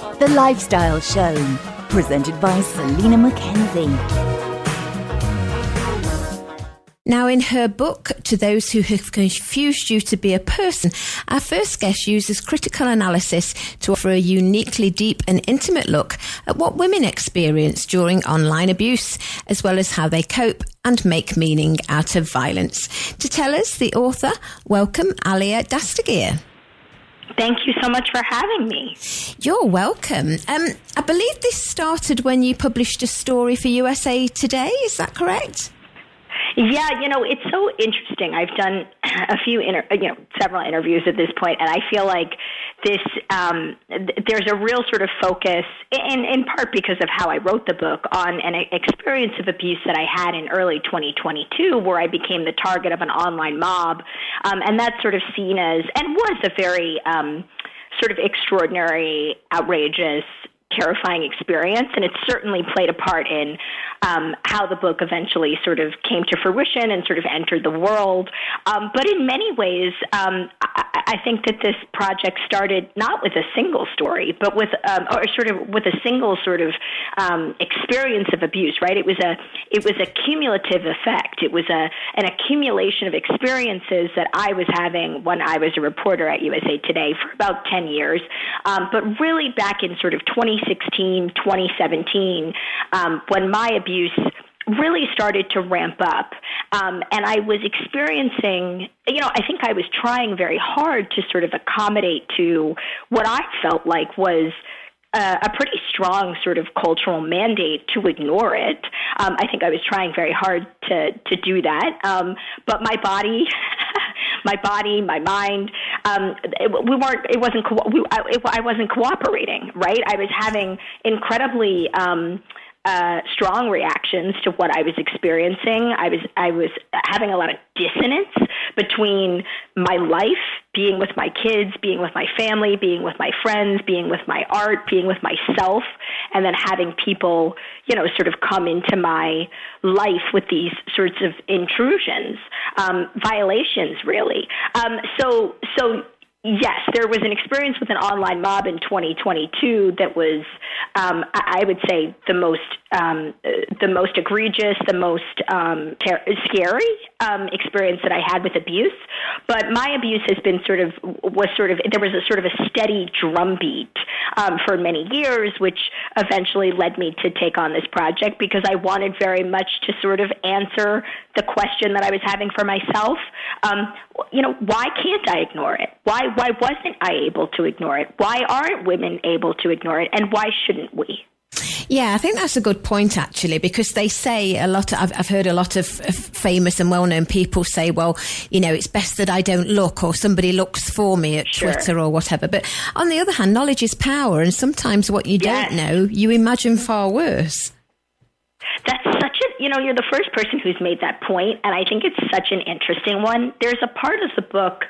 The Lifestyle Show, presented by Selena Mackenzie. Now, in her book, To Those Who Have Confused You to Be a Person, our first guest uses critical analysis to offer a uniquely deep and intimate look at what women experience during online abuse, as well as how they cope and make meaning out of violence. To tell us, the author, welcome Alia Dastagir. Thank you so much for having me. You're welcome. I believe this started when you published a story for USA Today, is that correct? Yeah, it's so interesting. I've done a few, several interviews at this point, and I feel like this, there's a real sort of focus, in part because of how I wrote the book, on an experience of abuse that I had in early 2022, where I became the target of an online mob, and that's sort of seen as, and was a very sort of extraordinary, outrageous, terrifying experience, and it certainly played a part in how the book eventually sort of came to fruition and sort of entered the world. But in many ways, I think that this project started not with a single story, but with with a single sort of experience of abuse. Right? It was a cumulative effect. It was an accumulation of experiences that I was having when I was a reporter at USA Today for about 10 years, but really back in sort of 2016, 2017, when my abuse really started to ramp up. And I was experiencing, I think I was trying very hard to sort of accommodate to what I felt like was a pretty strong sort of cultural mandate to ignore it. I think I was trying very hard to do that. But my body, my mind, I wasn't cooperating, right? I was having incredibly strong reactions to what I was experiencing. I was having a lot of dissonance between my life, being with my kids, being with my family, being with my friends, being with my art, being with myself, and then having people, sort of come into my life with these sorts of intrusions, violations, really. So yes, there was an experience with an online mob in 2022 that was, I would say, the most egregious, the most scary experience that I had with abuse. But my abuse has been there was a sort of a steady drumbeat for many years, which eventually led me to take on this project because I wanted very much to sort of answer the question that I was having for myself. Why can't I ignore it? Why wasn't I able to ignore it? Why aren't women able to ignore it? And why shouldn't we? Yeah, I think that's a good point, actually, because they say a lot. I've heard a lot of famous and well-known people say, well, it's best that I don't look, or somebody looks for me at Twitter or whatever. But on the other hand, knowledge is power. And sometimes what you don't know, you imagine far worse. That's such you're the first person who's made that point, and I think it's such an interesting one. There's a part of the book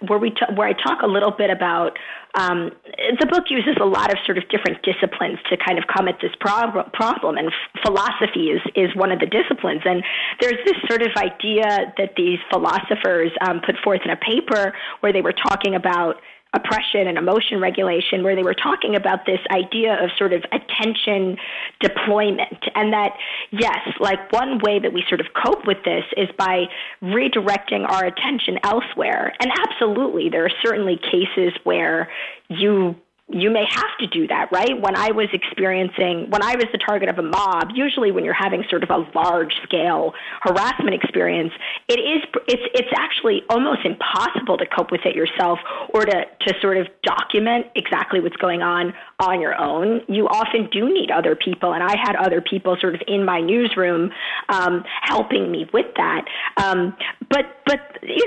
where I talk a little bit about the book uses a lot of sort of different disciplines to kind of come at this problem, and philosophy is one of the disciplines. And there's this sort of idea that these philosophers put forth in a paper where they were talking about oppression and emotion regulation, where they were talking about this idea of sort of attention deployment, and that, yes, like one way that we sort of cope with this is by redirecting our attention elsewhere. And absolutely, there are certainly cases where you may have to do that, right? When I was the target of a mob, usually when you're having sort of a large-scale harassment experience, it's actually almost impossible to cope with it yourself or to sort of document exactly what's going on your own. You often do need other people, and I had other people sort of in my newsroom helping me with that. But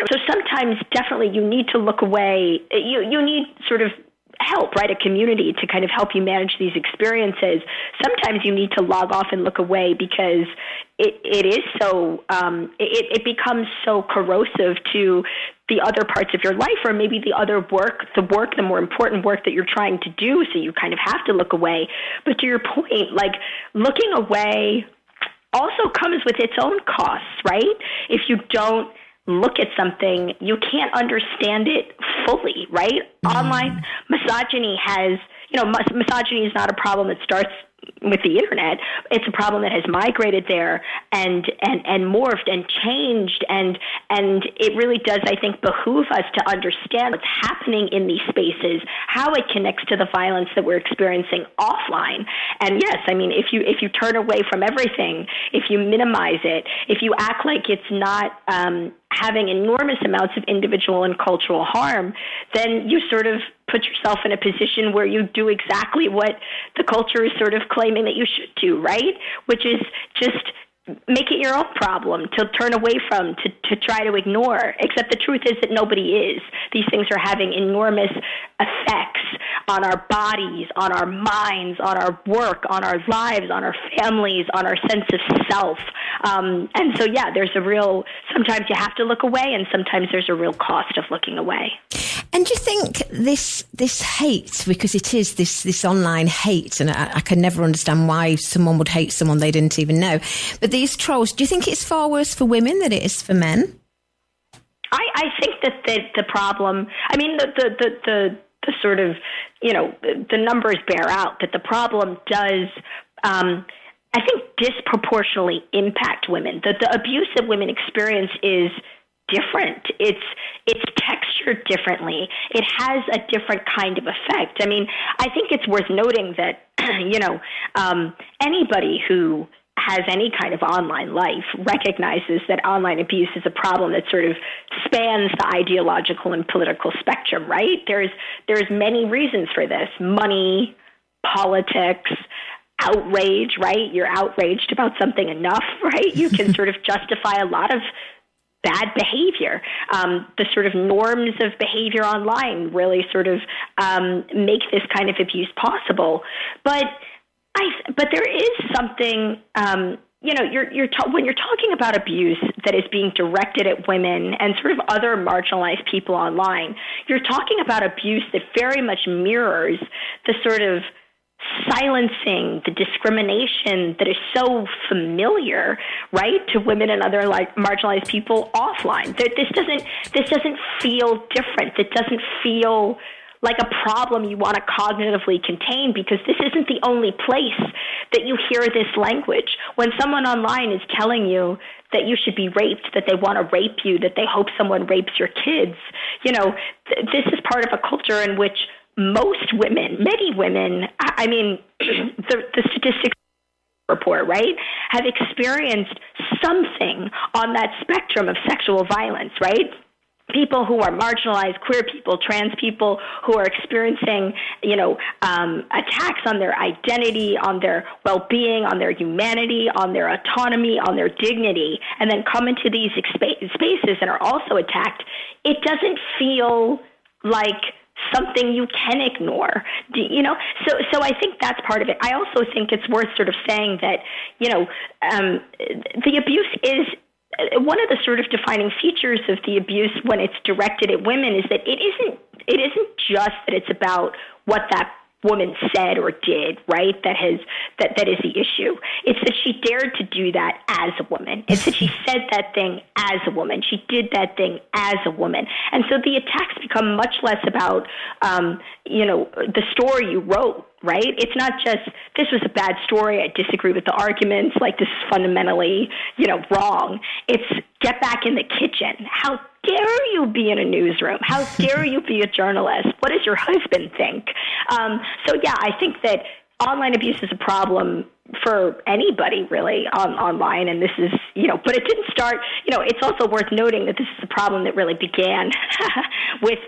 so sometimes definitely you need to look away. You need sort of help, right? A community to kind of help you manage these experiences. Sometimes you need to log off and look away because it is so, it becomes so corrosive to the other parts of your life, or maybe the more important work that you're trying to do. So you kind of have to look away. But to your point, like looking away also comes with its own costs, right? If you don't look at something, you can't understand it fully, right? Mm. Online misogyny has misogyny is not a problem that starts with the internet. It's a problem that has migrated there and morphed and changed, and it really does, I think, behoove us to understand what's happening in these spaces, how it connects to the violence that we're experiencing offline. And yes, I mean, if you turn away from everything, if you minimize it, if you act like it's not having enormous amounts of individual and cultural harm, then you sort of put yourself in a position where you do exactly what the culture is sort of claiming that you should do, right? Which is just make it your own problem to turn away from, to try to ignore. Except the truth is that nobody is. These things are having enormous effects on our bodies, on our minds, on our work, on our lives, on our families, on our sense of self. And so, yeah, sometimes you have to look away, and sometimes there's a real cost of looking away. And do you think this hate, because it is this online hate, and I can never understand why someone would hate someone they didn't even know, but these trolls, do you think it's far worse for women than it is for men? I think that the problem, I mean, the sort of, the numbers bear out that the problem does, I think, disproportionately impact women. The abuse that women experience is different. It's textured differently. It has a different kind of effect. I mean, I think it's worth noting that, anybody who has any kind of online life recognizes that online abuse is a problem that sort of spans the ideological and political spectrum, right? There's many reasons for this. Money, politics, outrage, right? You're outraged about something enough, right? You can sort of justify a lot of bad behavior. The sort of norms of behavior online really sort of make this kind of abuse possible. But there is something, when you're talking about abuse that is being directed at women and sort of other marginalized people online, you're talking about abuse that very much mirrors the sort of silencing, the discrimination that is so familiar, right, to women and other marginalized people offline. This doesn't feel different. It doesn't feel like a problem you want to cognitively contain, because this isn't the only place that you hear this language. When someone online is telling you that you should be raped, that they want to rape you, that they hope someone rapes your kids, this is part of a culture in which most women, many women, I mean, the statistics report, right, have experienced something on that spectrum of sexual violence, right? People who are marginalized, queer people, trans people who are experiencing, attacks on their identity, on their well-being, on their humanity, on their autonomy, on their dignity, and then come into these spaces and are also attacked. It doesn't feel like something you can ignore, So I think that's part of it. I also think it's worth sort of saying that, the abuse is one of the sort of defining features of the abuse when it's directed at women is that it isn't just that it's about what that woman said or did, right? That is the issue. It's that she dared to do that as a woman. It's that she said that thing as a woman. She did that thing as a woman. And so the attacks become much less about, the story you wrote, right? It's not just, this was a bad story, I disagree with the arguments, like this is fundamentally, wrong. It's get back in the kitchen. How dare you be in a newsroom? How dare you be a journalist? What does your husband think? I think that online abuse is a problem for anybody really online, and this is, but it didn't start, it's also worth noting that this is a problem that really began with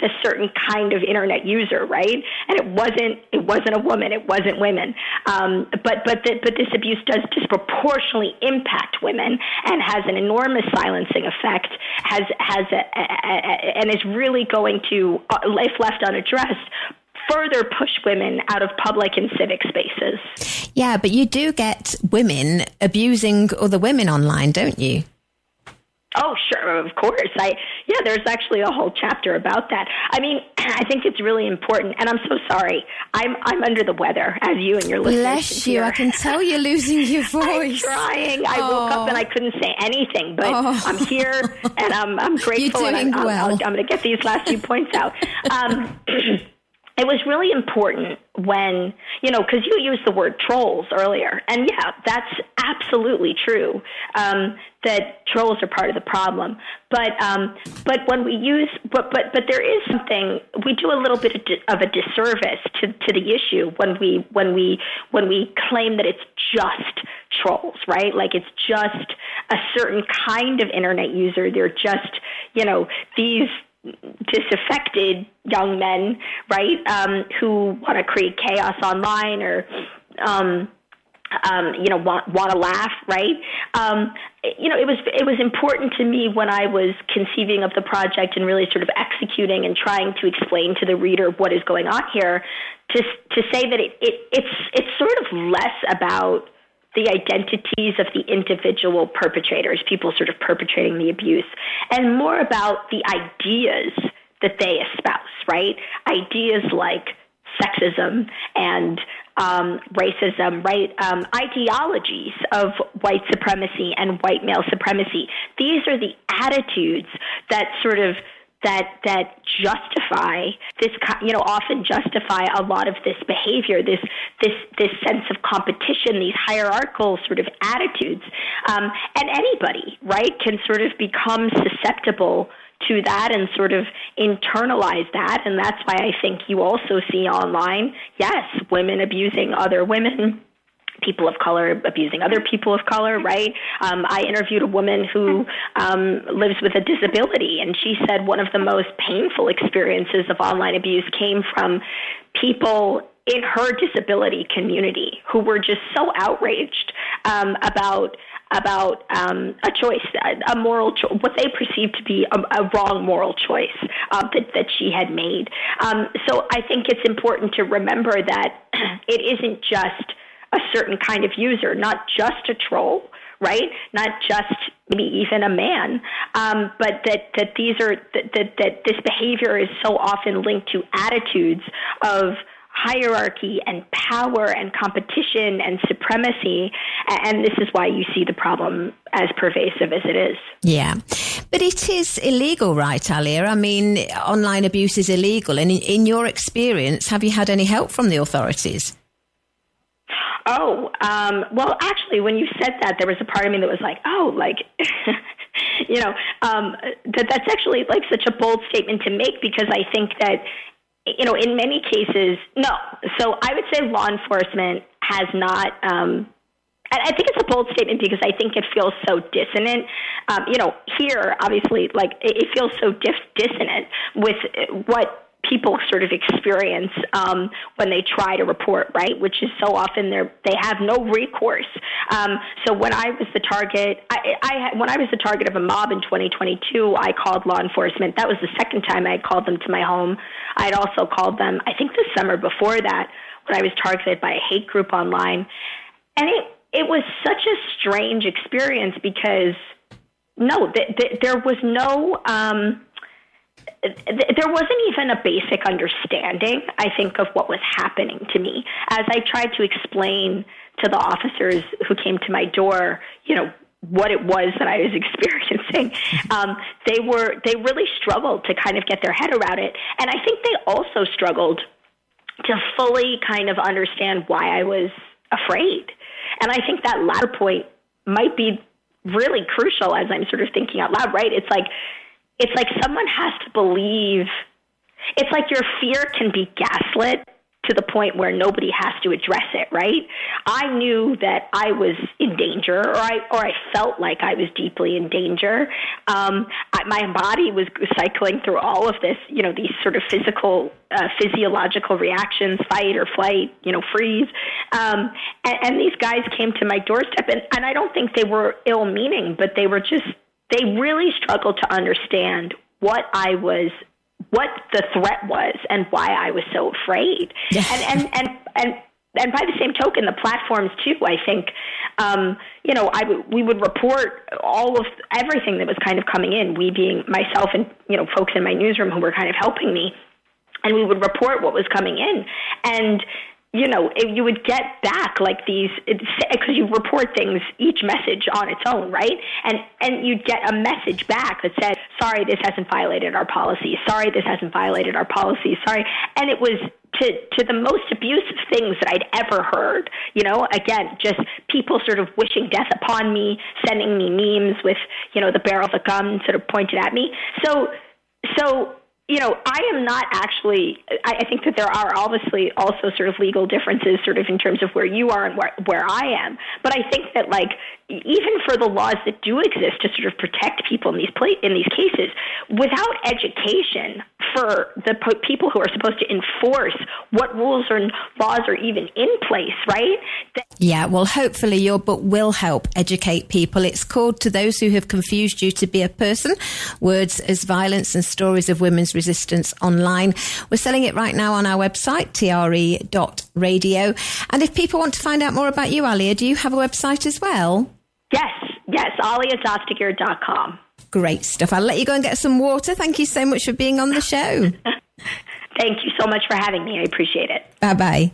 a certain kind of internet user, right? And it wasn't a woman, it wasn't women. But this abuse does disproportionately impact women and has an enormous silencing effect, and is really going to, if left unaddressed, further push women out of public and civic spaces. Yeah, but you do get women abusing other women online, don't you? Oh, sure, of course. There's actually a whole chapter about that. I mean, I think it's really important, and I'm so sorry. I'm under the weather, as you and your listeners. Bless you. I can tell you're losing your voice. I'm trying. I woke up and I couldn't say anything, but I'm here, and I'm grateful. You're doing well. I'm going to get these last few points out. it was really important when, because you used the word trolls earlier. And yeah, that's absolutely true, that trolls are part of the problem. But when we use, but there is something, we do a little bit of a disservice to the issue when we claim that it's just trolls, right? Like it's just a certain kind of internet user. They're just, these disaffected young men, right, who want to create chaos online or, want to laugh, right? It was important to me when I was conceiving of the project and really sort of executing and trying to explain to the reader what is going on here, to say that it's sort of less about the identities of the individual perpetrators, people sort of perpetrating the abuse, and more about the ideas that they espouse, right? Ideas like sexism and racism, right? Ideologies of white supremacy and white male supremacy. These are the attitudes that sort of that justify this, often justify a lot of this behavior, this sense of competition, these hierarchical sort of attitudes. And anybody, right, can sort of become susceptible to that and sort of internalize that. And that's why I think you also see online, yes, women abusing other women, people of color abusing other people of color, right? I interviewed a woman who lives with a disability, and she said one of the most painful experiences of online abuse came from people in her disability community who were just so outraged about a choice, a moral choice, what they perceived to be a wrong moral choice that she had made. So I think it's important to remember that it isn't just a certain kind of user, not just a troll, right? Not just maybe even a man, but that these are that this behavior is so often linked to attitudes of hierarchy and power and competition and supremacy, and this is why you see the problem as pervasive as it is. Yeah, but it is illegal, right, Alia? I mean, online abuse is illegal, and in your experience, have you had any help from the authorities? Well, actually, when you said that, there was a part of me that was like, that's actually like such a bold statement to make, because I think that, in many cases, no. So I would say law enforcement has not, and I think it's a bold statement because I think it feels so dissonant. Here, obviously, like it feels so dissonant with what people sort of experience when they try to report, right? Which is so often they have no recourse. So when I was the target, when I was the target of a mob in 2022, I called law enforcement. That was the second time I called them to my home. I had also called them, I think, the summer before that, when I was targeted by a hate group online, and it was such a strange experience because there was no. There wasn't even a basic understanding, I think, of what was happening to me. As I tried to explain to the officers who came to my door, what it was that I was experiencing, they really struggled to kind of get their head around it. And I think they also struggled to fully kind of understand why I was afraid. And I think that latter point might be really crucial as I'm sort of thinking out loud, right? It's like someone has to believe, it's like your fear can be gaslit to the point where nobody has to address it, right? I knew that I was in danger, or I felt like I was deeply in danger. My body was cycling through all of this, these sort of physiological reactions, fight or flight, freeze. And these guys came to my doorstep, and I don't think they were ill-meaning, but they really struggled to understand what the threat was and why I was so afraid. And by the same token, the platforms too, I think, we would report all of everything that was kind of coming in, we being myself and, folks in my newsroom who were kind of helping me, and we would report what was coming in. And you would get back like these, because you report things, each message on its own, right? And you'd get a message back that said, sorry, this hasn't violated our policy. Sorry, this hasn't violated our policy. Sorry. And it was to the most abusive things that I'd ever heard. Again, just people sort of wishing death upon me, sending me memes with, the barrel of a gun sort of pointed at me. So I am not actually, I think that there are obviously also sort of legal differences sort of in terms of where you are and where I am. But I think that even for the laws that do exist to sort of protect people in these cases, without education for the people who are supposed to enforce what rules and laws are even in place, right? Yeah, well, hopefully your book will help educate people. It's called To Those Who Have Confused You to Be a Person, Words as Violence and Stories of Women's Resistance Online. We're selling it right now on our website, tre.radio. And if people want to find out more about you, Alia, do you have a website as well? Yes, aliadastagir.com. Great stuff. I'll let you go and get some water. Thank you so much for being on the show. Thank you so much for having me. I appreciate it. Bye-bye.